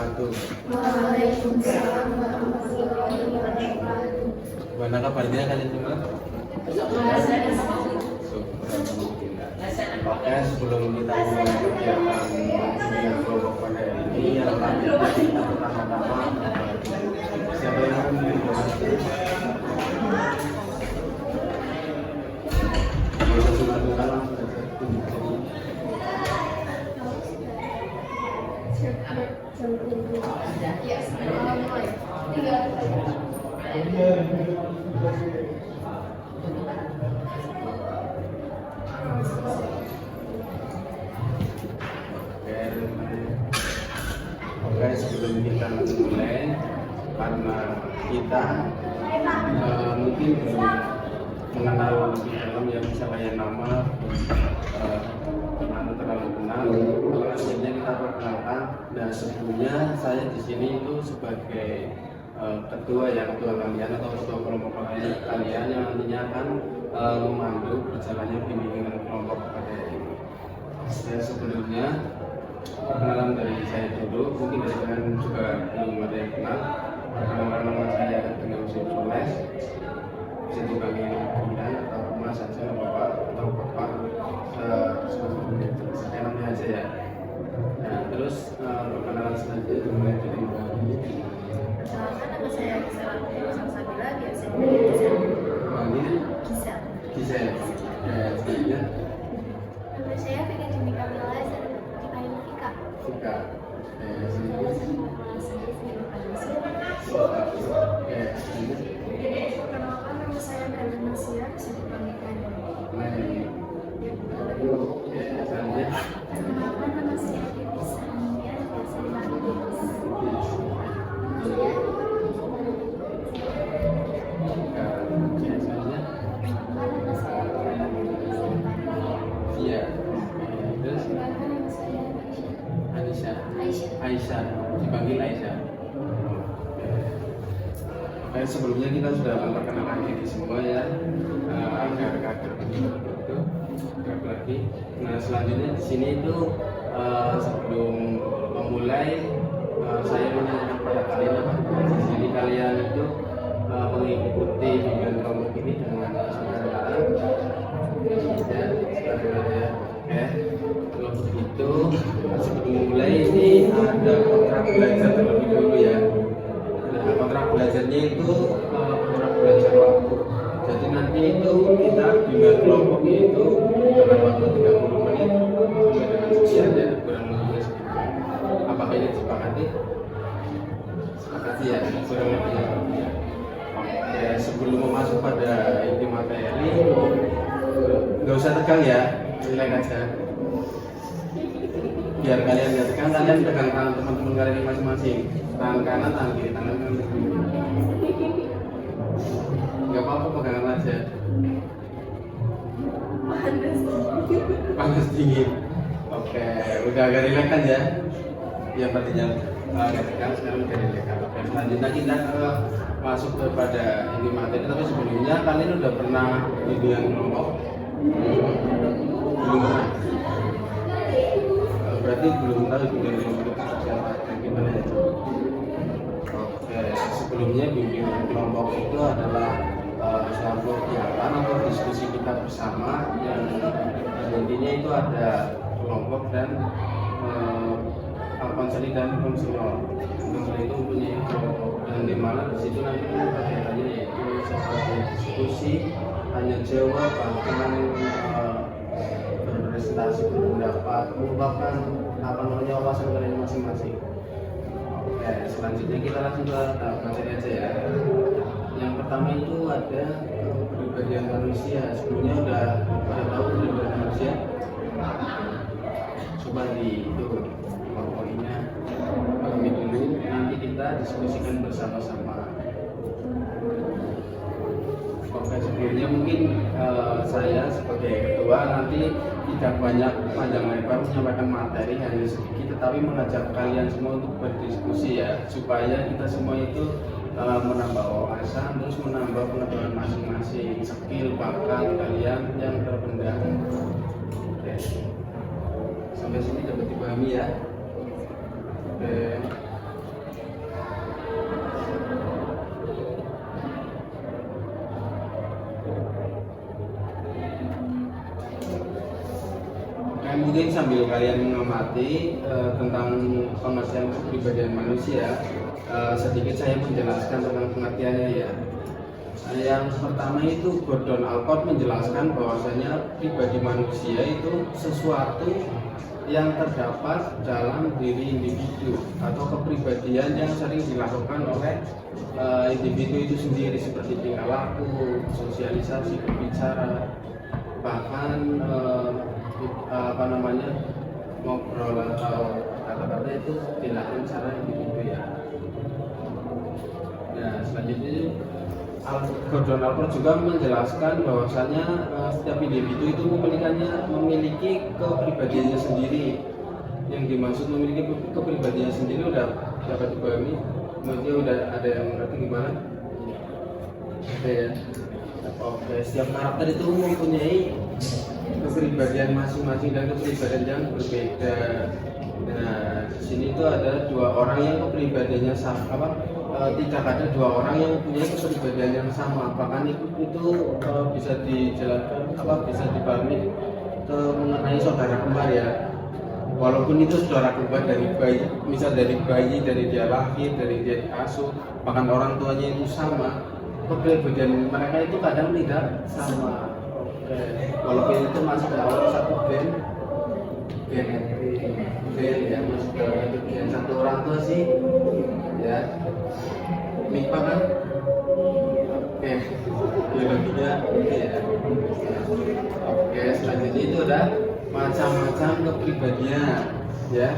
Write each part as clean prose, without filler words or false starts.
wabarakatuh. Waalaikumsalam warahmatullahi wabarakatuh. Gimana kabarnya kalian semua? Oke, sebelum kita mulai kegiatan dengan kelompok pada hari ini, alhamdulillah kita pertama-tama siapa yang akan memberi donasi? Bisa sumber-sumber langsung saja. Oke, sebelum kita mulai, karena kita mungkin belum mengenal lebih dalam yang misalnya nama terlalu kenal, akhirnya kita perkenalkan. Dan sebelumnya saya di sini itu sebagai ketua kalian atau ketua kelompok kalian yang nantinya akan memandu berjalannya bimbingan kelompok pada ini. Dan sebelumnya perkenalan dari saya dulu, mungkin dari kalian juga belum ada yang kenal. Perkenalan nama saya dengan Soleh, bisa dipanggil Bunda atau Mas saja, Bapak atau Bapak, saya namanya aja ya. Nah, terus perkenalan selanjutnya dimulai dari Mbak. Perkenalkan, nama saya Gisela Salsabila, biasa dipanggil Gisel. Gisel. Dan selanjutnya Nama saya Vika Jumi Kamila, dipanggil Vika. Vika. Perkenalkan, nama saya Ganda Nasia, bisa dipanggil Ganda. Perkenalkan, nama saya Denis Amian, biasa dipanggil Denis. Aisyah, dipanggil Aisyah. Oke, sebelumnya kita sudah memperkenalkan diri semua ya, agar itu lagi. Nah, selanjutnya di sini itu sebelum memulai saya menanyakan pada kalian apa di sini kalian itu mengikuti bimbingan kelompok ini dengan kesukaan ya. Oke, kalau begitu sebelum mulai ini ada kontrak belajar terlebih dulu ya. Nah, kontrak belajarnya itu kontrak belajar waktu. Jadi nanti itu kita bimbingan kelompok itu dalam waktu 30 menit sampai dengan sekian ya, kurang lebih segitu. Apakah ini disepakati? Sepakati ya, kurang lebih ya. Oke, sebelum masuk pada inti materi, nggak usah tegang ya, relax aja. Biar kalian nggak tegang, kalian pegang tangan teman-teman kalian ini masing-masing. Tangan kanan, tangan kiri, tangan kanan. Nggak apa-apa, pegangan aja. Panas dingin. Oke, udah agak relax kan ya? Ya tadinya agak tegang, sekarang udah relax. Oke, selanjutnya kita masuk kepada inti materi. Tapi sebelumnya kalian udah pernah bimbingan kelompok? Belum pernah. Berarti belum tahu bimbingan kelompok itu seperti apa, gimana ya? Oke, sebelumnya bimbingan kelompok itu adalah suatu kegiatan atau diskusi kita bersama yang intinya itu ada kelompok dan konseling dan konselor. Konselor itu mempunyai kelompok dan di mana di situ nanti kegiatannya yaitu seperti diskusi, tanya jawab, bahkan berpresentasi, berpendapat, mengungkapkan wawasan kalian masing-masing. Oke, selanjutnya kita langsung ke tahap materi aja ya. Yang pertama itu ada kepribadian manusia. Sebelumnya udah pada tahu kepribadian manusia? Coba di itu poinnya pahami dulu, nanti kita diskusikan bersama-sama. Oke, sebelumnya mungkin saya sebagai ketua nanti tidak banyak panjang lebar menyampaikan materi, hanya sedikit, tetapi mengajak kalian semua untuk berdiskusi ya, supaya kita semua itu menambah wawasan, terus menambah pengetahuan masing-masing, skill, bakat kalian yang terpendam. Oke. Sampai sini dapat dipahami ya. Oke. mungkin sambil kalian mengamati tentang pengertian kepribadian manusia, sedikit saya menjelaskan tentang pengertiannya ya. Yang pertama itu Gordon Alcott menjelaskan bahwasanya pribadi manusia itu sesuatu yang terdapat dalam diri individu atau kepribadian yang sering dilakukan oleh individu itu sendiri, seperti tingkah laku, sosialisasi, berbicara, bahkan ngobrol atau kata-kata itu dilakukan secara individu ya. Nah, selanjutnya Gordon Alcott juga menjelaskan bahwasanya setiap individu itu memiliki kepribadiannya sendiri. Yang dimaksud memiliki kepribadiannya sendiri udah dapat dipahami? Maksudnya udah ada yang ngerti gimana? Oke ya. Oke, setiap karakter itu mempunyai kepribadian masing-masing dan kepribadian yang berbeda. Nah, di sini itu ada dua orang yang kepribadiannya sama, tidak ada dua orang yang punya kepribadian yang sama. Bahkan itu bisa dijelaskan bisa dipahami mengenai saudara kembar ya. Walaupun itu saudara kembar dari bayi, misal dari bayi, dari dia lahir, dari dia diasuh, bahkan orang tuanya itu sama, kepribadian mereka itu kadang tidak sama. Oke. Walaupun itu masuk dalam satu gen ya, masuk dalam gen satu orang tua sih ya. MIPA kan? Oke, biologinya ini ya. Oke, selanjutnya itu ada macam-macam kepribadian ya.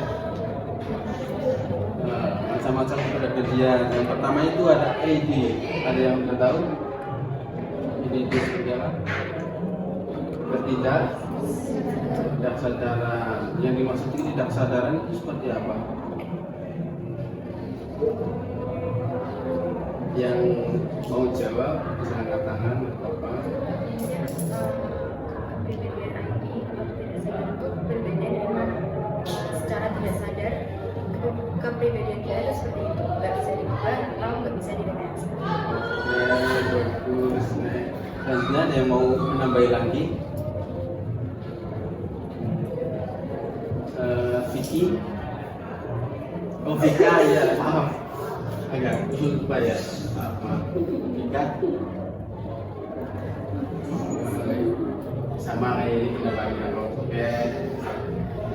Macam-macam kepribadian. Yang pertama itu ada AD. Ada yang udah tahu? Ini itu seperti apa? Tidak sadaran. Yang dimaksud tidak sadaran itu seperti apa? Yang mau jawab bisa angkat tangan atau apa? Secara tidak sadar kepribadian dia itu seperti itu, nggak bisa diubah atau nggak bisa direkayasa. Bagus. Selanjutnya ada yang mau menambahi lagi? Vicky? Oh Vika ya, maaf. Agak lupa ya. Vika? Sama kayak ini pendapatnya. Oke.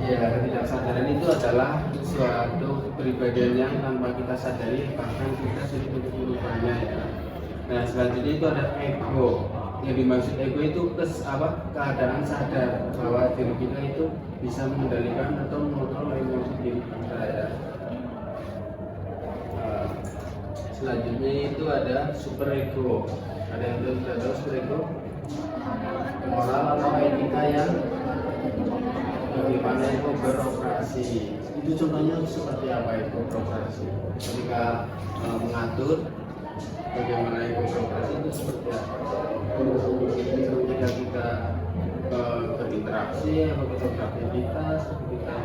Ya, ketidaksadaran itu adalah suatu kepribadian yang tanpa kita sadari, bahkan kita sulit untuk merubahnya ya. Nah, selanjutnya itu ada ego. Yang dimaksud ego itu keadaan sadar bahwa diri kita itu bisa mengendalikan atau mengontrol emosi diri kita ya. Selanjutnya itu ada superego. Ada yang belum tahu superego? Moral atau etika yang bagaimana itu beroperasi. Itu contohnya seperti apa itu beroperasi? Ketika mengatur bagaimana itu beroperasi itu seperti apa? Ketika kita berinteraksi atau kita beraktivitas, kita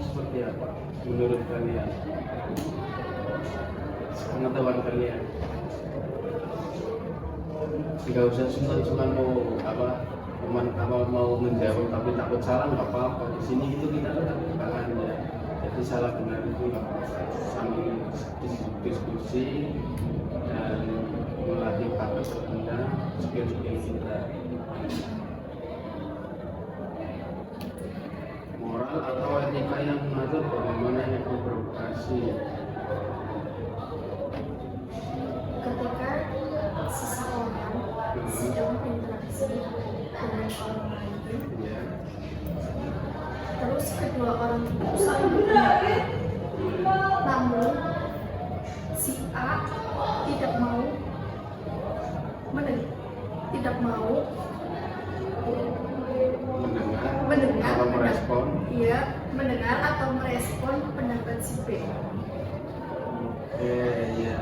seperti apa menurut kalian? Pengetahuan kalian? Tidak usah sungkan-sungkan mau menjawab tapi takut salah nggak apa-apa. Di sini itu kita ada bahannya, jadi salah benar itu nggak apa-apa. Sambil diskusi dan melatih bakat kita, skill-skill kita. Moral atau etika yang mengatur bagaimana itu beroperasi. Ketika seseorang sedang berinteraksi dengan orang lain, terus kedua orang itu saling berpendapat, namun si A tidak mau mendengar atau merespon. Iya, mendengar atau merespon pendapat si B. Ya.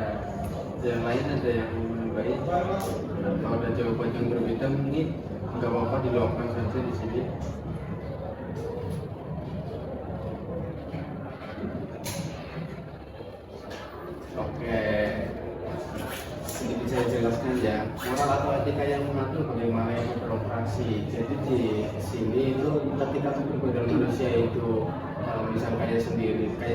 Yang lain ada yang baik. Kalau ada jawaban yang berbeda mungkin nggak apa-apa diluapkan saja di sini. Oke. Sedikit saya jelaskan ya, moral atau etika yang mengatur bagaimana itu beroperasi. Jadi di sini itu ketika kepribadian manusia itu misal kayak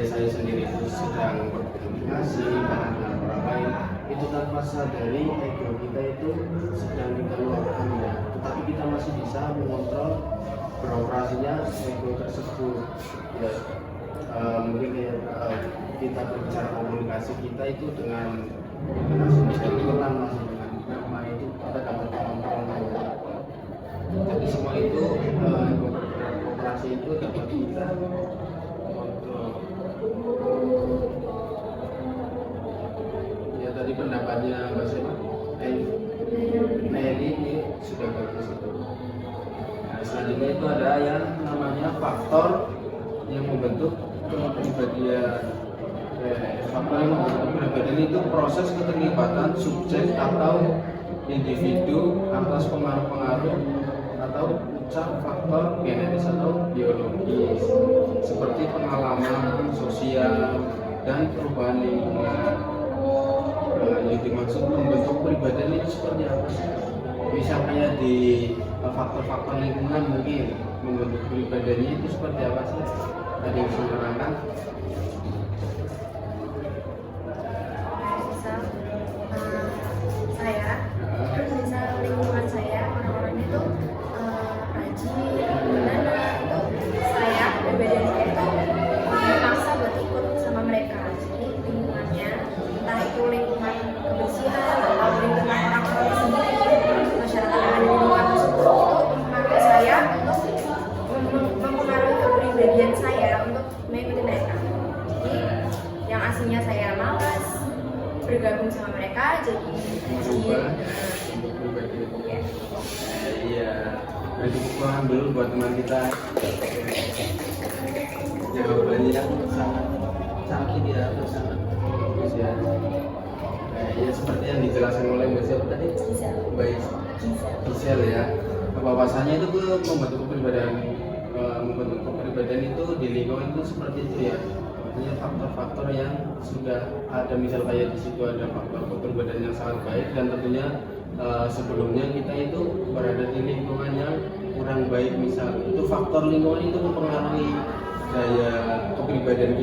saya sendiri itu sedang berkomunikasi dengan orang lain, itu tanpa sadari ego kita itu sedang kita luapkan ya, tetapi kita masih bisa mengontrol beroperasinya ego tersebut ya. Mungkin kayak kita berbicara komunikasi kita itu dengan masih dengan nama itu kita dapat mengontrol. Jadi semua itu operasi itu dapat kita kontrol. Ya tadi pendapatnya Mbak Sema, Mary ini sudah bagus itu. Nah, selanjutnya itu ada yang namanya faktor yang membentuk kepribadian. Faktor yang membentuk kepribadian itu proses keterlibatan subjek atau individu atas pengaruh-pengaruh atau unsur faktor genetis atau biologis seperti pengalaman sosial dan perubahan lingkungan. Yang dimaksud membentuk kepribadian itu seperti apa sih? Misalnya di faktor-faktor lingkungan mungkin membentuk kepribadiannya itu seperti apa sih? Ada yang bisa menerangkan? Misal lingkungan saya orang-orang itu rajin, benar itu saya kepribadian saya itu memaksa buat ikut sama mereka. Jadi lingkungannya entah itu lingkungan kebersihan atau lingkungan orang-orang sendiri, masyarakat yang ada di lingkungan tersebut itu mempengaruhi saya untuk mempengaruhi kepribadian saya untuk mengikuti mereka. Jadi yang aslinya saya malas bergabung sama mereka jadi Berubah untuk pribadi. Iya. Berarti paham dulu buat teman kita. Jawabannya sangat tidak atau sangat bagus ya. Ya seperti yang dijelaskan oleh Mbak siapa tadi? Baik. Gisel ya. Bahwasanya itu membentuk kepribadian itu di lingkungan itu seperti itu ya. Artinya faktor-faktor yang sudah ada, misal kayak di situ ada faktor kepribadian yang sangat baik dan tentunya sebelumnya kita itu berada di lingkungan yang kurang baik, misal itu faktor lingkungan itu mempengaruhi daya kepribadian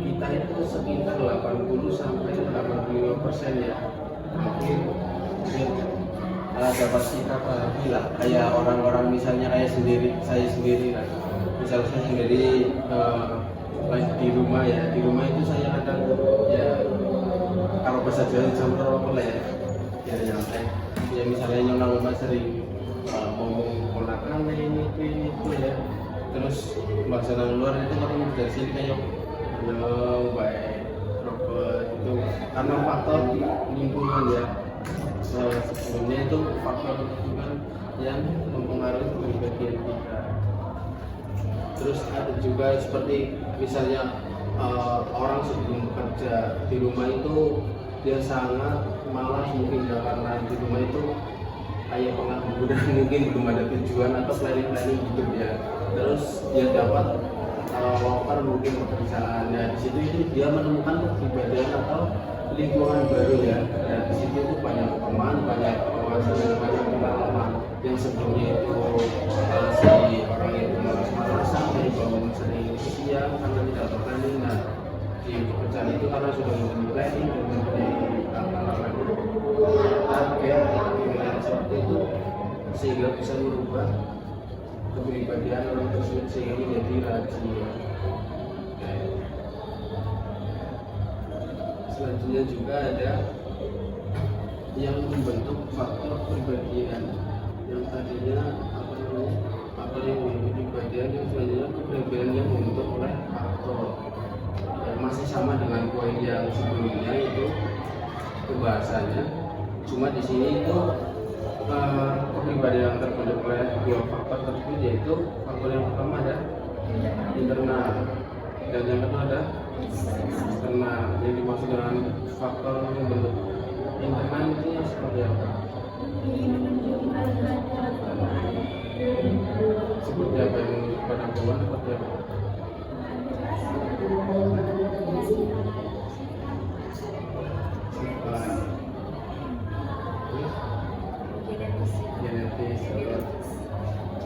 kita itu sekitar 80 sampai 85% ya. Mungkin dapat kita pahami lah, kayak orang-orang misalnya kayak saya sendiri lah, misal saya sendiri di rumah ya, di rumah itu saya kadang ya kalau bahasa Jawa campur apa lah ya nyantai ya, misalnya nyolong rumah sering ngomong ponakan ini itu ya, terus bahasa luar itu kalau dari sini kayak baik Robert itu karena faktor lingkungan ya. Sebelumnya itu faktor lingkungan yang mempengaruhi kepribadian kita. Terus ada juga seperti misalnya orang sebelum bekerja di rumah itu dia sangat malas mungkin ya, karena di rumah itu kayak pengangguran mungkin belum ada tujuan atau planning hidup ya. Terus dia dapat lowongan mungkin pekerjaan ya, di situ itu dia menemukan kepribadian atau lingkungan baru ya. Dan di situ itu banyak teman, banyak wawasan dan banyak pengalaman yang sebelumnya itu si orang itu malas sampai bangun sering siang karena tidak terplanning. Nah di pekerjaan itu karena sudah mempunyai planning dan mempunyai pengalaman target seperti itu sehingga bisa merubah kepribadian orang tersebut sehingga menjadi rajin. Selanjutnya juga ada yang membentuk faktor kepribadian yang tadinya faktor yang membentuk kepribadian yang selanjutnya kepribadian yang membentuk oleh faktor masih sama dengan poin yang sebelumnya itu pembahasannya, cuma di sini itu kepribadian yang terbentuk oleh dua faktor tersebut, yaitu faktor yang pertama ada internal dan yang kedua ada eksternal. Yang dimaksud dengan faktor yang bentuk internal itu yang seperti apa? Seperti apa yang menunjuk pada bawaan, seperti apa?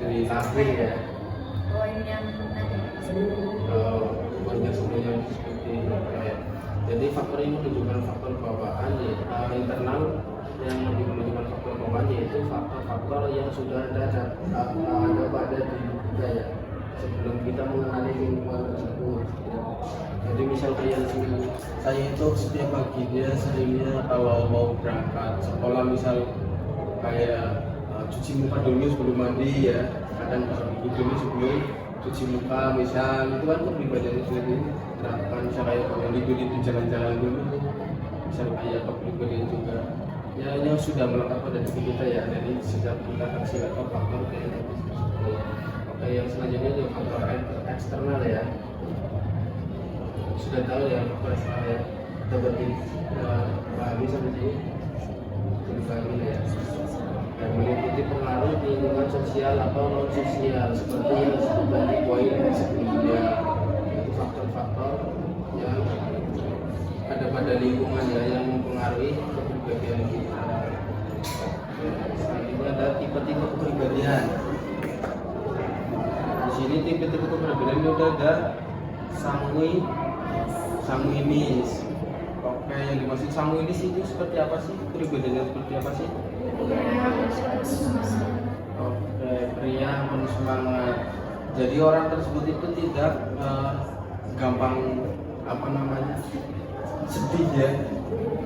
Jadi lahir ya. poin yang tadi Banyak sebenarnya seperti ya. Jadi faktor ini menunjukkan faktor bawaan ya, internal yang lebih menunjukkan faktor bawaan yaitu faktor-faktor yang sudah ada pada diri kita ya sebelum kita mengenali lingkungan tersebut. Jadi misal kayak saya itu setiap paginya seringnya kalau mau berangkat sekolah misal kayak cuci muka dulu sebelum mandi ya, kadang gigi dulu sebelum cuci muka misal itu kan kepribadian itu diterapkan. Misal kayak bangun tidur itu jalan-jalan dulu, misal kayak kepribadian juga ya yang sudah melekat pada diri kita ya, jadi sejak kita kasih atau faktor kayak oke. Yang selanjutnya itu faktor eksternal ya, sudah tahu ya faktor eksternal ya, kita berarti pahami sampai sini sudah pahami ya. Dan meliputi pengaruh lingkungan sosial atau non sosial seperti yang disebut tadi poin sebelumnya, itu faktor-faktor yang ada pada lingkungan ya yang mempengaruhi kepribadian kita. Selanjutnya ada tipe-tipe kepribadian. Di sini tipe-tipe kepribadian itu ada sanguinis. Oke, yang dimaksud sanguinis itu seperti apa sih? Kepribadiannya seperti apa sih? Oke, pria penuh semangat. Jadi orang tersebut itu tidak gampang sedih ya,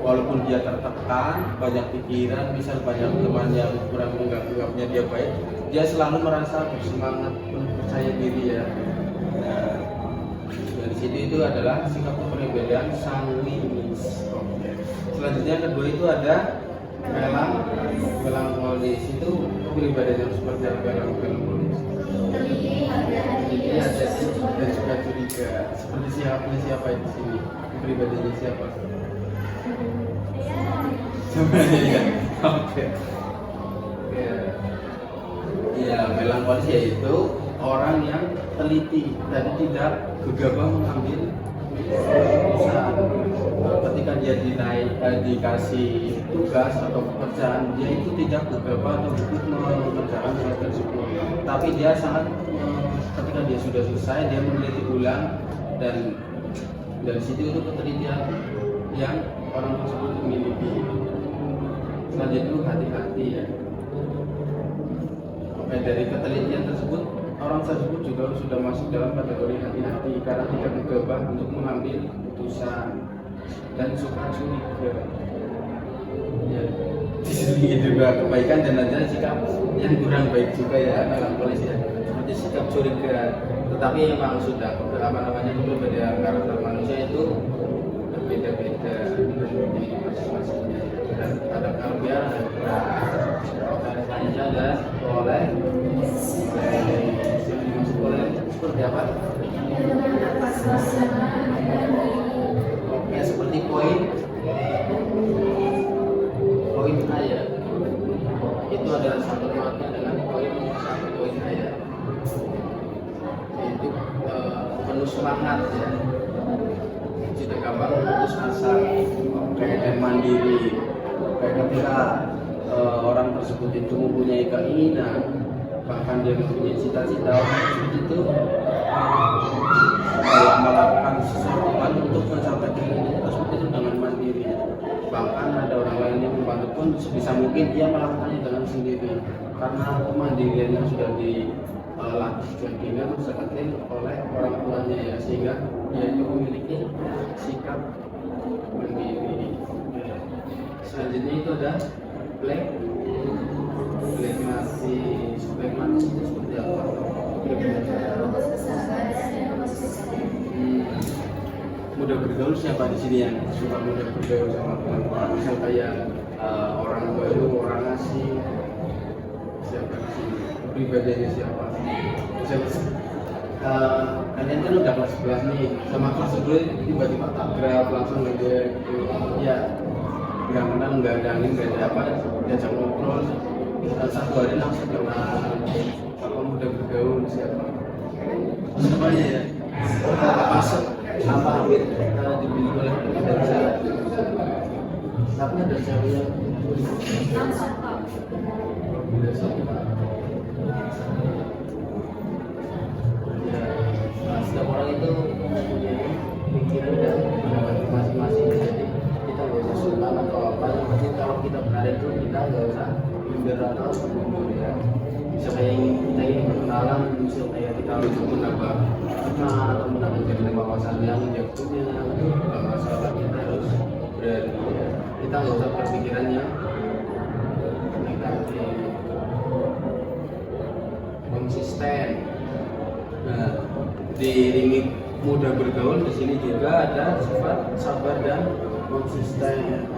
walaupun dia tertekan, banyak pikiran, misal banyak teman yang kurang menganggapnya dia baik, dia selalu merasa bersemangat, penuh percaya diri ya. Dari situ itu adalah sikap kepribadian sanguinis. Oke. Selanjutnya yang kedua itu ada melankolis. Itu kepribadian yang seperti apa melankolis? Ini ada dan juga curiga. Seperti siapa di sini? Kepribadiannya siapa? Sebenarnya ya. Oke. Ya, melankolis yaitu orang yang teliti dan tidak gegabah mengambil keputusan. Ketika dia dikasih tugas atau pekerjaan, dia itu tidak gegabah atau gugup mengerjakan hal tersebut. Tapi dia sangat ketika dia sudah selesai, dia meneliti ulang, dan dari situ itu ketelitian yang orang tersebut memiliki. Selanjutnya itu hati-hati ya. Oke, dari ketelitian tersebut orang tersebut juga sudah masuk dalam kategori hati-hati karena tidak gegabah untuk mengambil keputusan dan suka curiga. Ya, di sini juga kebaikan dan ada sikap yang kurang baik juga ya dalam polisi ya, seperti sikap curiga. Tetapi memang sudah kepribadian karakter manusia itu berbeda-beda masing-masingnya. Dan ada kelebihan dan kekurangan. Selanjutnya ada oleh seperti apa? Oke, seperti poin A ya. Itu adalah satu makna dengan poin A ya. Itu penuh semangat ya. Tidak gampang putus asa, kayak dan mandiri. Kayak ketika orang tersebut itu mempunyai keinginan, bahkan dia mempunyai cita-cita, orang tersebut itu melakukan sesuatu hal untuk mencapai keinginan tersebut itu dengan mandiri. Bahkan ada orang lain yang membantu pun sebisa mungkin dia melakukannya dengan sendiri, karena kemandiriannya sudah dilatih dan sekali oleh orang tuanya ya, sehingga dia itu memiliki sikap mandiri. Selanjutnya itu ada pragmatis itu seperti apa? Mudah bergaul siapa di sini yang suka mudah bergaul sama teman-teman? Misal kayak orang baru, orang asing, siapa di sini? Pribadiannya siapa? Misal kalian kan udah kelas 11 nih, sama kelas 10 tiba-tiba takrab langsung aja gitu. Ya, nggak kenal, nggak ada angin, nggak ada apa, diajak ngobrol, dan satu hari langsung kenal. Apa mudah bergaul siapa? Semuanya ya. Masuk apa hampir dimiliki oleh pekerja. Tapi ada cewek yang Ya, setiap orang itu mempunyai pikiran dan pendapat masing-masing. Jadi kita nggak usah sungkan atau apa. Yang penting kalau kita benar itu kita nggak usah minder atau mundur ya. Bisa kayak kita ini berkenalan, bisa kayak kita untuk menambah kenal atau menambah jaringan wawasan yang punya. Kalau masalah kita harus berani ya. Kita nggak usah berpikirannya negatif, konsisten. Nah, diiringi mudah bergaul di sini juga ada sifat sabar dan konsisten.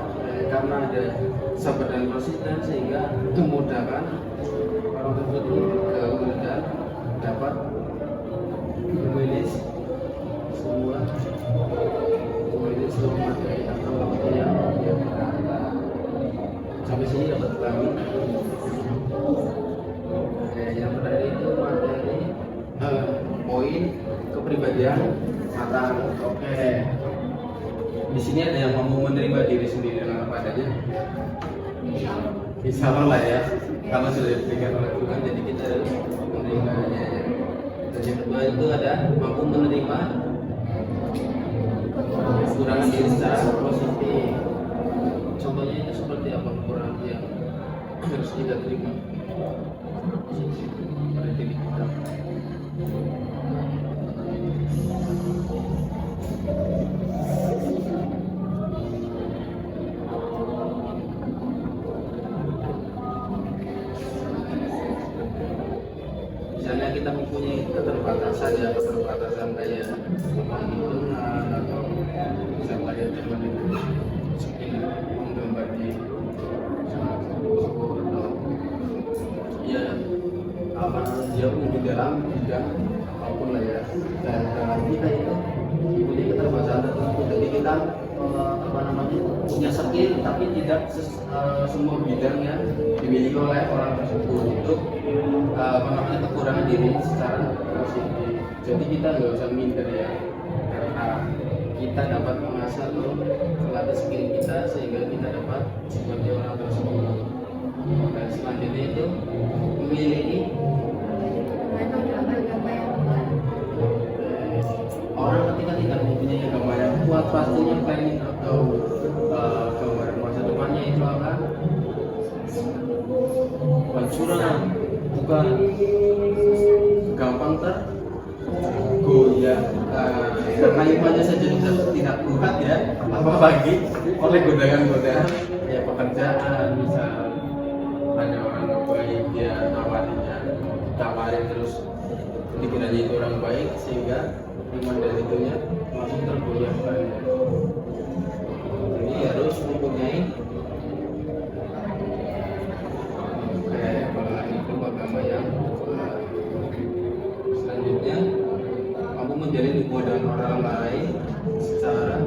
Karena ada sabar dan konsisten sehingga memudahkan orang tersebut bergaul dan dapat memilih semua materi atau apa yang dia berkata. Sampai sini dapat kami. Yang terakhir itu materi poin kepribadian matang. Oke. Di sini ada yang mampu menerima diri sendiri dengan apa adanya. Insya Allah lah ya. Kalau sudah diberikan oleh Tuhan, jadi kita harus menerimanya. Dan yang kedua itu ada mampu menerima kekurangan diri secara positif. Contohnya itu seperti apa kekurangan yang harus kita terima positif pada diri kita. Misalnya kita mempunyai keterbatasan ya, keterbatasan kayak hitungan atau misalnya kayak teman itu skill menggambar di atau ya apa dia pun di dalam bidang apapun lah ya. Dan dalam kita itu mempunyai keterbatasan tertentu, jadi kita apa namanya punya skill tapi tidak semua bidang yang dimiliki oleh orang tersebut. Itu apa namanya kekurangan diri secara positif. Jadi kita nggak usah minder ya, karena kita dapat mengasah atau melatih skill kita sehingga kita dapat seperti orang tersebut. Dan selanjutnya itu memiliki orang ketika tidak mempunyai gambaran yang kuat, pastinya planning atau gambaran masa depannya itu akan curang, bukan gampang tergoyah. Karena imannya saja tidak kuat ya, apalagi oleh godaan-godaan ya pekerjaan. Misal ada orang baik dia tawarin terus dikiranya itu orang baik sehingga iman dan itunya langsung tergoyahkan. Jadi harus mempunyai agama yang selanjutnya mampu menjalin hubungan dengan orang lain secara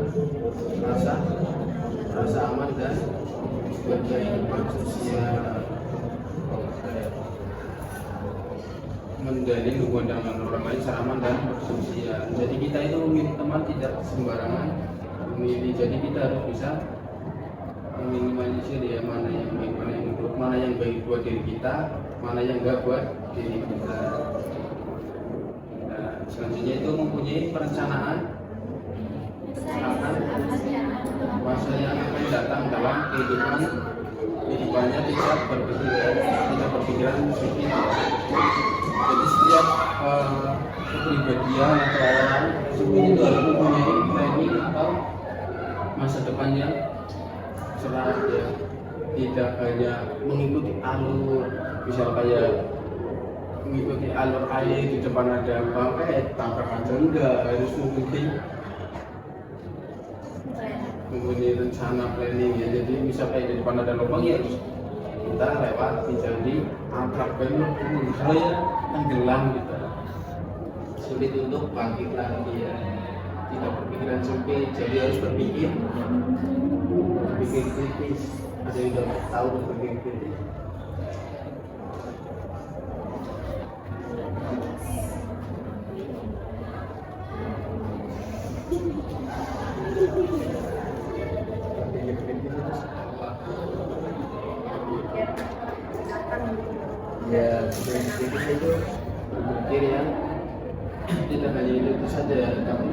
rasa aman dan sebagai kehidupan sosial. Menjalin hubungan dengan orang lain secara aman dan sosial. Jadi kita itu memilih teman tidak sembarangan memilih. Jadi kita harus bisa meminimalisir ya mana yang baik, mana yang buruk, mana yang baik buat diri kita, mana yang enggak buat diri kita. Nah, selanjutnya itu mempunyai perencanaan akan masa yang akan datang dalam kehidupannya tidak berpikiran sedikit. Jadi setiap kepribadian atau orang seperti itu harus mempunyai planning atau masa depan yang cerah ya, tidak hanya mengikuti alur. Misal kayak mengikuti alur air di depan ada bangkai tabrak aja, enggak, harus mempunyai rencana planning ya. Jadi misal kayak di depan ada lubang ya harus kita lewat jadi tabrak belok dulu, saya tenggelam gitu, sulit untuk bangkit lagi ya. Tidak berpikiran sempit, jadi harus berpikir kritis. Ada yang udah tahu berpikir kritis. Ya, prinsip itu berpikir ya tidak hanya itu saja ya, tapi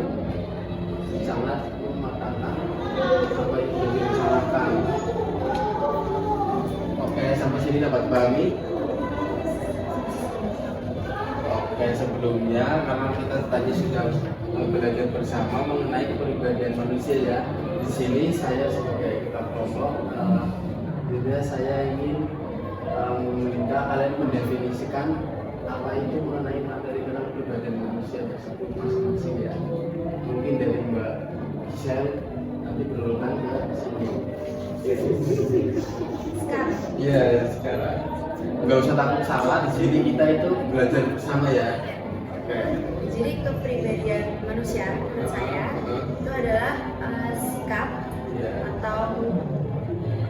sangat mematangkan apa itu yang direncanakan. Oke, sampai sini dapat pahami. Oke, sebelumnya karena kita tadi sudah belajar bersama mengenai kepribadian manusia ya. Di sini saya sebagai ketua kelompok, juga saya ingin meminta kalian mendefinisikan apa itu mengenai materi tentang kepribadian manusia tersebut masing-masing ya. Mungkin dari Mbak Giselle nanti berulang ke sini. Sekarang. Iya, sekarang. Nggak usah takut salah, di sini kita itu belajar bersama ya. Oke. Jadi kepribadian manusia menurut saya itu adalah sikap Iya. atau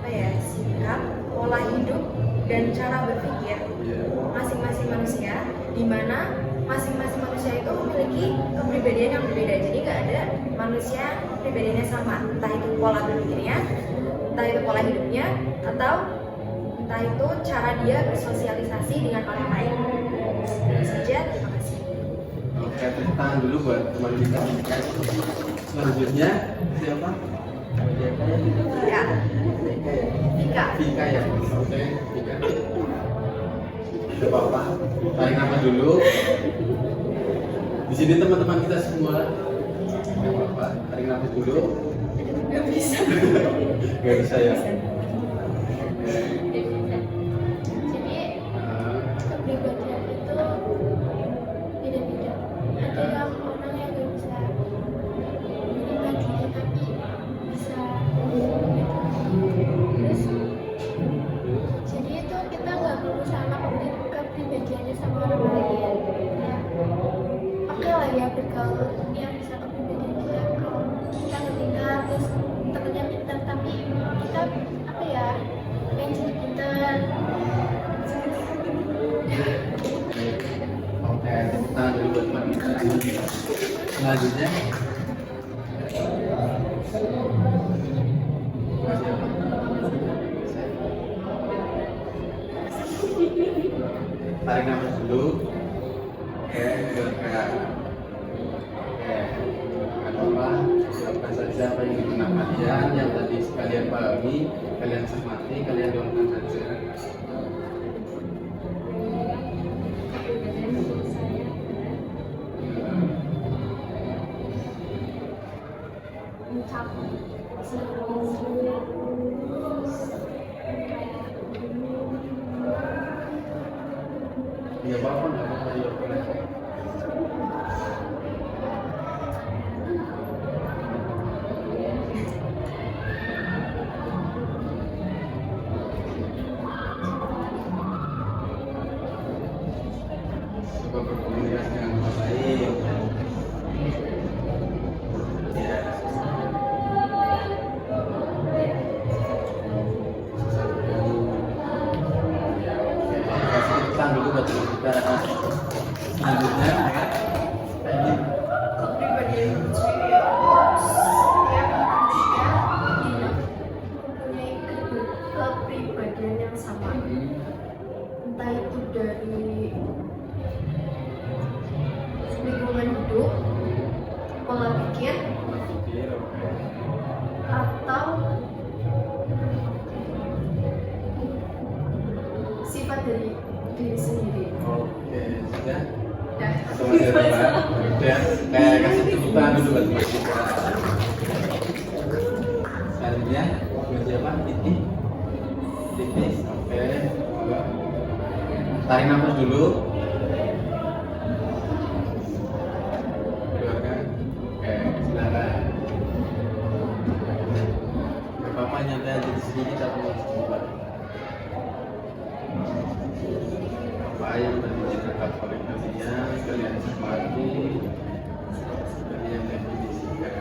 apa ya, sikap, pola hidup dan cara berpikir Iya. masing-masing manusia, di mana masing-masing manusia itu memiliki kepribadian yang berbeda. Jadi nggak ada manusia kepribadiannya sama, entah itu pola berpikirnya, entah itu pola hidupnya, atau entah itu cara dia bersosialisasi dengan orang lain. Itu saja, terima kasih. Oke, tepuk tangan dulu buat teman kita. Selanjutnya siapa? Vika. Vika ya. Vika. Vika ya. Oke, Vika. Tidak apa-apa. Tarik nafas dulu. Di sini teman-teman kita semua. Tidak apa-apa. Tarik nafas dulu. Nggak bisa. Gak bisa ya. Jadi Nah, kepribadian itu beda-beda. Ada yang orang yang nggak bisa menerima diri tapi bisa terus. Jadi itu kita nggak perlu sama kepribadiannya sama orang lain. Ya, oke lah ya bergaul yang bisa kepribadian kita. Kalau kita ngetinggal terus temennya pintar tapi kita apa ya pengen jadi pintar. oke, tepuk tangan dulu buat teman kita. Selanjutnya. Masih apa? Tarik nafas dulu. Oke, gerak. Oke, nggak apa-apa. Silakan saja apa yang dikenal kalian, yang tadi kalian pahami, kalian cermati, kalian doakan saja. Mencapai Ya apa-apa, nggak apa-apa, ya boleh. Coba berkomunikasi dengan orang lain. Ya. Ya, oke. Kasih pesan dulu buat teman kita. Selanjutnya, ini Kepribadian manusia setiap manusia mempunyai kepribadian yang sama, entah itu dari lingkungan hidup, pola pikir, berpikir, oke. atau sifat dari diri sendiri. Oke, sudah. Dah. Sama siapa? Udah. Kasih tepuk tangan dulu buat teman kita. Selanjutnya, buat siapa? Titi. Titi, oke. Tarik nafas dulu. Keluarkan. Oke, silakan. Gak apa-apa, nyantai aja di sini kita punya sebuah. Apa yang tadi ditangkap oleh kalian cermati, kalian definisikan.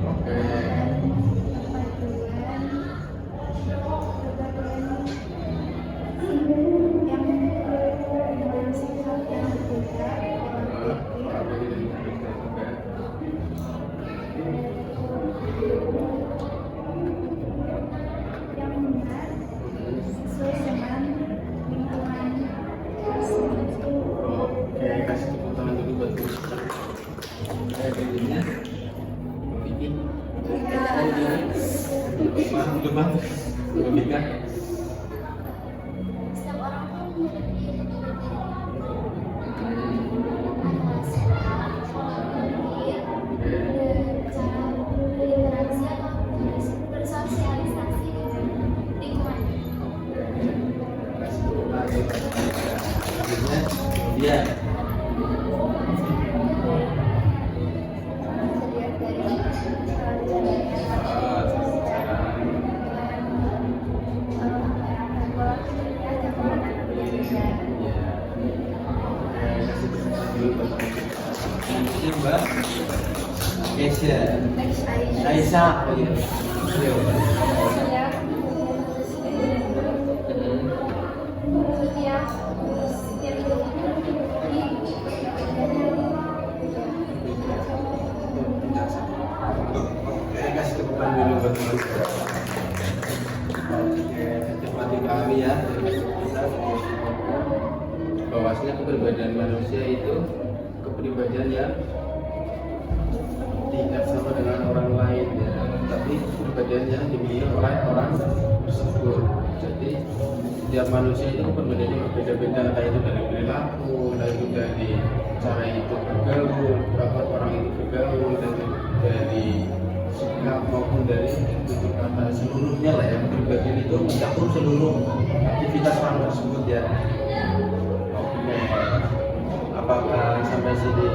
Oke. Apa tidak diteruskan juga. yang benar sesuai dengan lingkungan kelas. Oke, kasih tepuk tangan dulu buat Gus. Bedanya bikin cuma logika. Setiap orang tuh memiliki ada secara pola pikir, ada cara berinteraksi atau bersosialisasi dengan lingkungan. Kasih tepuk tangan. Akhirnya dia Terlihat dari caranya pola pikirnya ada pola berbeda. kasih tepuk tangan dulu buat ini Mbak Kesia. Aisyah. Oh iya. Beliau. Ya, setiap Oke, kasih tepuk tangan dulu buat teman. Oke, cepat dipahami ya. Bahwasanya kepribadian manusia itu kepribadian yang tidak sama dengan orang lain ya, tapi kepribadian yang dimiliki oleh orang tersebut. Jadi setiap manusia itu kepribadiannya berbeda-beda, entah itu dari perilaku, entah itu dari cara itu bergaul, berapa orang itu bergaul, dan dari sikap maupun dari tutur kata seluruhnya lah ya. Kepribadian itu mencakup seluruh aktivitas orang tersebut ya. Oke, apakah sampai sini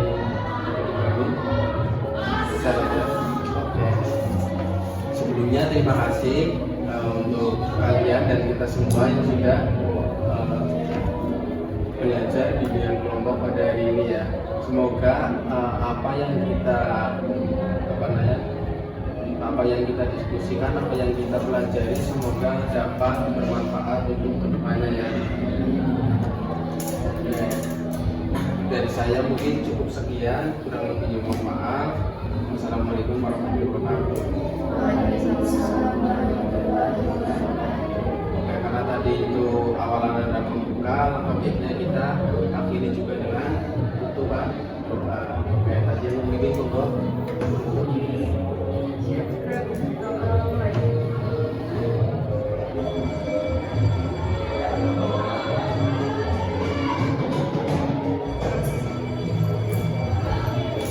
bagus? Bisa ya? Oke. Sebelumnya terima kasih untuk kalian dan kita semua yang sudah belajar di bidang kelompok pada hari ini ya. Semoga apa yang kita diskusikan, apa yang kita pelajari, semoga dapat bermanfaat untuk kedepannya ya. Oke. Dari saya mungkin cukup sekian, kurang lebihnya mohon maaf. Wassalamualaikum warahmatullahi wabarakatuh. Oke, karena tadi itu awalan ada pembuka, topiknya kita akhiri juga dengan tutupan doa. Oke, tadi yang memilih untuk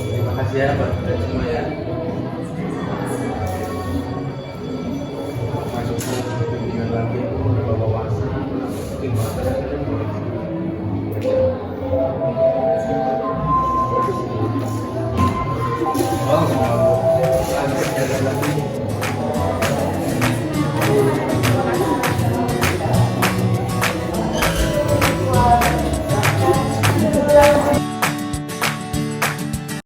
terima kasih ya buat semua ya.